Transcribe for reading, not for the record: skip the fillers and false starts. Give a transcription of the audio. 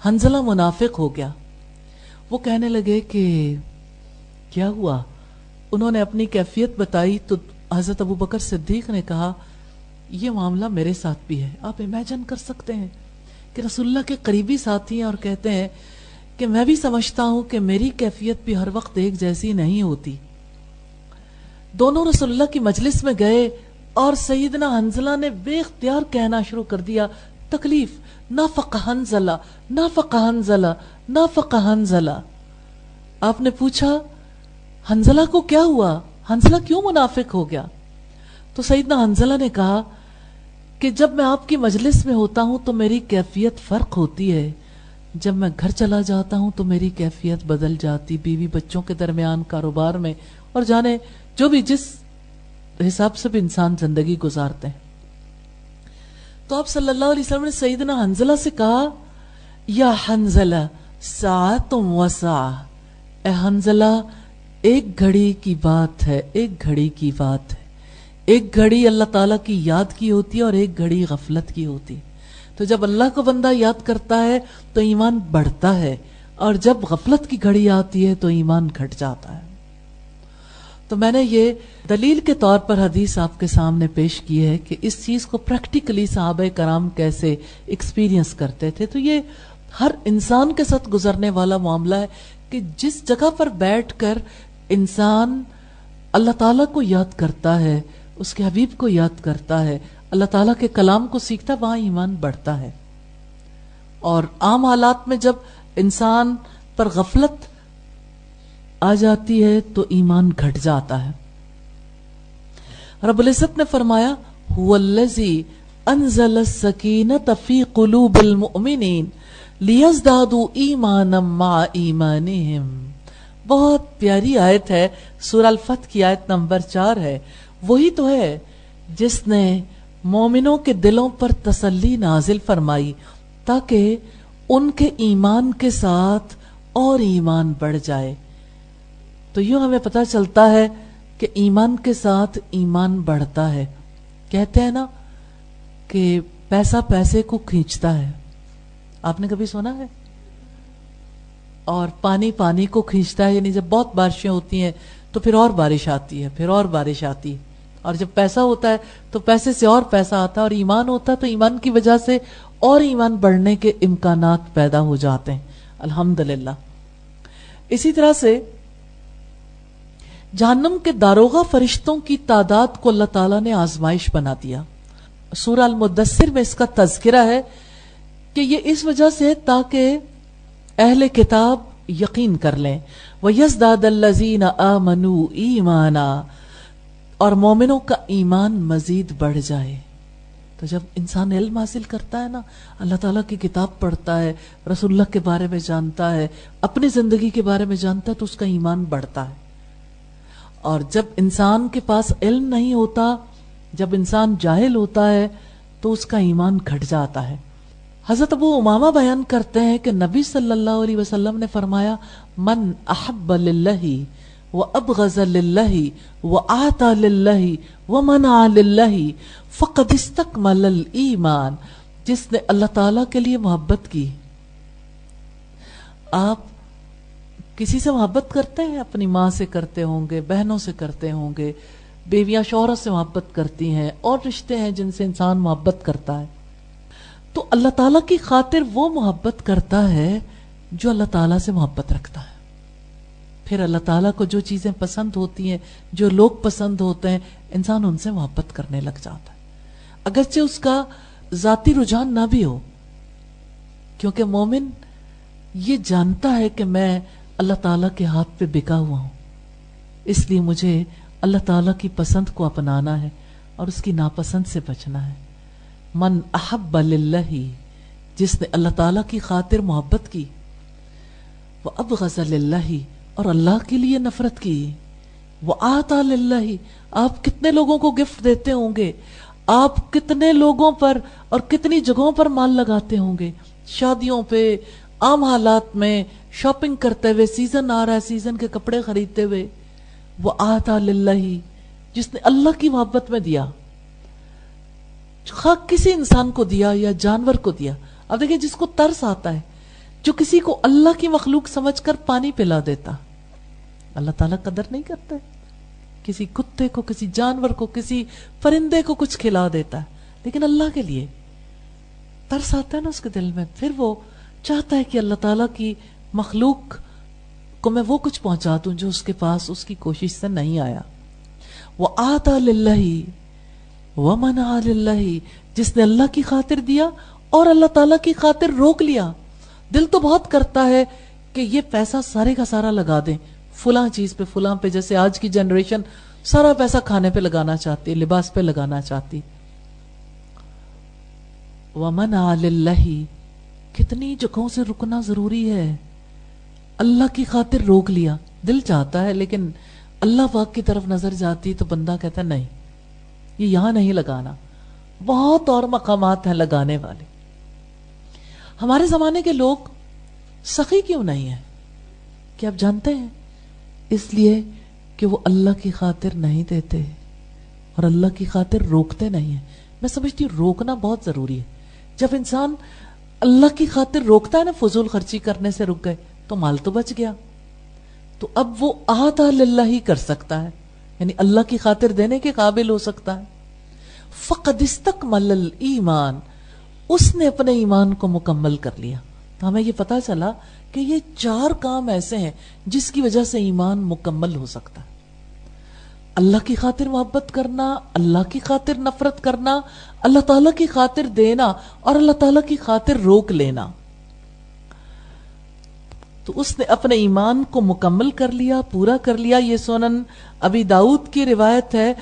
حنزلہ منافق ہو گیا. وہ کہنے لگے کہ کیا ہوا؟ انہوں نے اپنی کیفیت بتائی تو حضرت ابو بکر صدیق نے کہا یہ معاملہ میرے ساتھ بھی ہے. آپ امیجن کر سکتے ہیں کہ رسول اللہ کے قریبی ساتھی ہیں اور کہتے ہیں کہ میں بھی سمجھتا ہوں کہ میری کیفیت بھی ہر وقت ایک جیسی نہیں ہوتی. دونوں رسول اللہ کی مجلس میں گئے اور سیدنا حنزلہ نے بے اختیار کہنا شروع کر دیا تکلیف، نافق حنزلہ، نافق حنزلہ، نافق حنزلہ. آپ نے پوچھا حنزلہ کو کیا ہوا؟ حنزلہ کیوں منافق ہو گیا؟ تو سیدنا حنزلہ نے کہا کہ جب میں آپ کی مجلس میں ہوتا ہوں تو میری کیفیت فرق ہوتی ہے، جب میں گھر چلا جاتا ہوں تو میری کیفیت بدل جاتی، بیوی بچوں کے درمیان، کاروبار میں، اور جانے جو بھی جس حساب سے بھی انسان زندگی گزارتے ہیں. تو آپ صلی اللہ علیہ وسلم نے سیدنا حنزلہ سے کہا یا حنزلہ ساعت و ساعہ، اے حنزلہ ایک گھڑی کی بات ہے، ایک گھڑی کی بات ہے. ایک گھڑی اللہ تعالیٰ کی یاد کی ہوتی ہے اور ایک گھڑی غفلت کی ہوتی. تو جب اللہ کو بندہ یاد کرتا ہے تو ایمان بڑھتا ہے، اور جب غفلت کی گھڑی آتی ہے تو ایمان گھٹ جاتا ہے. تو میں نے یہ دلیل کے طور پر حدیث آپ کے سامنے پیش کی ہے کہ اس چیز کو پریکٹیکلی صحابہ کرام کیسے ایکسپیرینس کرتے تھے. تو یہ ہر انسان کے ساتھ گزرنے والا معاملہ ہے کہ جس جگہ پر بیٹھ کر انسان اللہ تعالیٰ کو یاد کرتا ہے، اس کے حبیب کو یاد کرتا ہے، اللہ تعالیٰ کے کلام کو سیکھتا ہے، وہاں ایمان بڑھتا ہے. اور عام حالات میں جب انسان پر غفلت آ جاتی ہے تو ایمان گھٹ جاتا ہے. رب العزت نے فرمایا هو الذی انزل السکینۃ فی قلوب المؤمنین لیزدادوا ایمانا مع ایمانہم. بہت پیاری آیت ہے، سورہ الفتح کی آیت نمبر 4 ہے. وہی تو ہے جس نے مومنوں کے دلوں پر تسلی نازل فرمائی تاکہ ان کے ایمان کے ساتھ اور ایمان بڑھ جائے. تو یوں ہمیں پتہ چلتا ہے کہ ایمان کے ساتھ ایمان بڑھتا ہے. کہتے ہیں نا کہ پیسہ پیسے کو کھینچتا ہے، آپ نے کبھی سنا ہے؟ اور پانی پانی کو کھینچتا ہے، یعنی جب بہت بارشیں ہوتی ہیں تو پھر اور بارش آتی ہے، پھر اور بارش آتی ہے. اور جب پیسہ ہوتا ہے تو پیسے سے اور پیسہ آتا ہے، اور ایمان ہوتا ہے تو ایمان کی وجہ سے اور ایمان بڑھنے کے امکانات پیدا ہو جاتے ہیں. الحمدللہ. اسی طرح سے جہنم کے داروغہ فرشتوں کی تعداد کو اللہ تعالیٰ نے آزمائش بنا دیا. سورہ المدثر میں اس کا تذکرہ ہے کہ یہ اس وجہ سے تاکہ اہل کتاب یقین کر لیں. وَيَزْدَادَ الَّذِينَ آمَنُوا ایمانا، اور مومنوں کا ایمان مزید بڑھ جائے. تو جب انسان علم حاصل کرتا ہے نا، اللہ تعالیٰ کی کتاب پڑھتا ہے، رسول اللہ کے بارے میں جانتا ہے، اپنی زندگی کے بارے میں جانتا ہے، تو اس کا ایمان بڑھتا ہے. اور جب انسان کے پاس علم نہیں ہوتا، جب انسان جاہل ہوتا ہے تو اس کا ایمان گھٹ جاتا ہے. حضرت ابو امامہ بیان کرتے ہیں کہ نبی صلی اللہ علیہ وسلم نے فرمایا من احب للہ وابغض للہ واعطى للہ ومنع للہ فقد استکمل الایمان. جس نے اللہ تعالیٰ کے لیے محبت کی. آپ کسی سے محبت کرتے ہیں؟ اپنی ماں سے کرتے ہوں گے، بہنوں سے کرتے ہوں گے، بیویاں شوہروں سے محبت کرتی ہیں، اور رشتے ہیں جن سے انسان محبت کرتا ہے. تو اللہ تعالیٰ کی خاطر وہ محبت کرتا ہے جو اللہ تعالیٰ سے محبت رکھتا ہے. پھر اللہ تعالیٰ کو جو چیزیں پسند ہوتی ہیں، جو لوگ پسند ہوتے ہیں، انسان ان سے محبت کرنے لگ جاتا ہے، اگرچہ اس کا ذاتی رجحان نہ بھی ہو. کیونکہ مومن یہ جانتا ہے کہ میں اللہ تعالیٰ کے ہاتھ پہ بکا ہوا ہوں، اس لیے مجھے اللہ تعالیٰ کی پسند کو اپنانا ہے اور اس کی ناپسند سے بچنا ہے. من احب للہ، جس نے اللہ تعالیٰ کی خاطر محبت کی، وابغض للہ، اور اللہ کے لیے نفرت کی، وآتى للہ. آپ کتنے لوگوں کو گفٹ دیتے ہوں گے، آپ کتنے لوگوں پر اور کتنی جگہوں پر مال لگاتے ہوں گے، شادیوں پہ، عام حالات میں، شاپنگ کرتے ہوئے، سیزن آ رہا ہے سیزن کے کپڑے خریدتے ہوئے. وآتى للہ، جس نے اللہ کی محبت میں دیا، خواہ کسی انسان کو دیا یا جانور کو دیا. اب دیکھیں جس کو ترس آتا ہے، جو کسی کو اللہ کی مخلوق سمجھ کر پانی پلا دیتا، اللہ تعالیٰ قدر نہیں کرتے، کسی کتے کو، کسی جانور کو، کسی پرندے کو کچھ کھلا دیتا ہے، لیکن اللہ کے لیے ترس آتا ہے نا اس کے دل میں، پھر وہ چاہتا ہے کہ اللہ تعالیٰ کی مخلوق کو میں وہ کچھ پہنچا دوں جو اس کے پاس اس کی کوشش سے نہیں آیا۔ وَآتَى لِلَّهِ وَمَنَعَ لِلَّهِ، جس نے اللہ کی خاطر دیا اور اللہ تعالیٰ کی خاطر روک لیا۔ دل تو بہت کرتا ہے کہ یہ پیسہ سارے کا سارا لگا دیں فلاں چیز پہ، فلاں پہ، جیسے آج کی جنریشن سارا پیسہ کھانے پہ لگانا چاہتی ہے، لباس پہ لگانا چاہتی۔ وَمَنَعَ لِلَّهِ، کتنی جگہوں سے رکنا ضروری ہے، اللہ کی خاطر روک لیا، دل چاہتا ہے لیکن اللہ پاک کی طرف نظر جاتی تو بندہ کہتا ہے نہیں، یہ یہاں نہیں لگانا، بہت اور مقامات ہیں لگانے والے۔ ہمارے زمانے کے لوگ سخی کیوں نہیں ہیں؟ کیا آپ جانتے ہیں؟ اس لیے کہ وہ اللہ کی خاطر نہیں دیتے اور اللہ کی خاطر روکتے نہیں ہیں۔ میں سمجھتی ہوں روکنا بہت ضروری ہے۔ جب انسان اللہ کی خاطر روکتا ہے نا، فضول خرچی کرنے سے رک گئے تو مال تو بچ گیا، تو اب وہ آتا للہ ہی کر سکتا ہے، یعنی اللہ کی خاطر دینے کے قابل ہو سکتا ہے۔ فقد استکمل الایمان، اس نے اپنے ایمان کو مکمل کر لیا۔ تو ہمیں یہ پتا چلا کہ یہ 4 کام ایسے ہیں جس کی وجہ سے ایمان مکمل ہو سکتا ہے۔ اللہ کی خاطر محبت کرنا، اللہ کی خاطر نفرت کرنا، اللہ تعالیٰ کی خاطر دینا اور اللہ تعالیٰ کی خاطر روک لینا۔ تو اس نے اپنے ایمان کو مکمل کر لیا، پورا کر لیا۔ یہ سنن ابی داؤد کی روایت ہے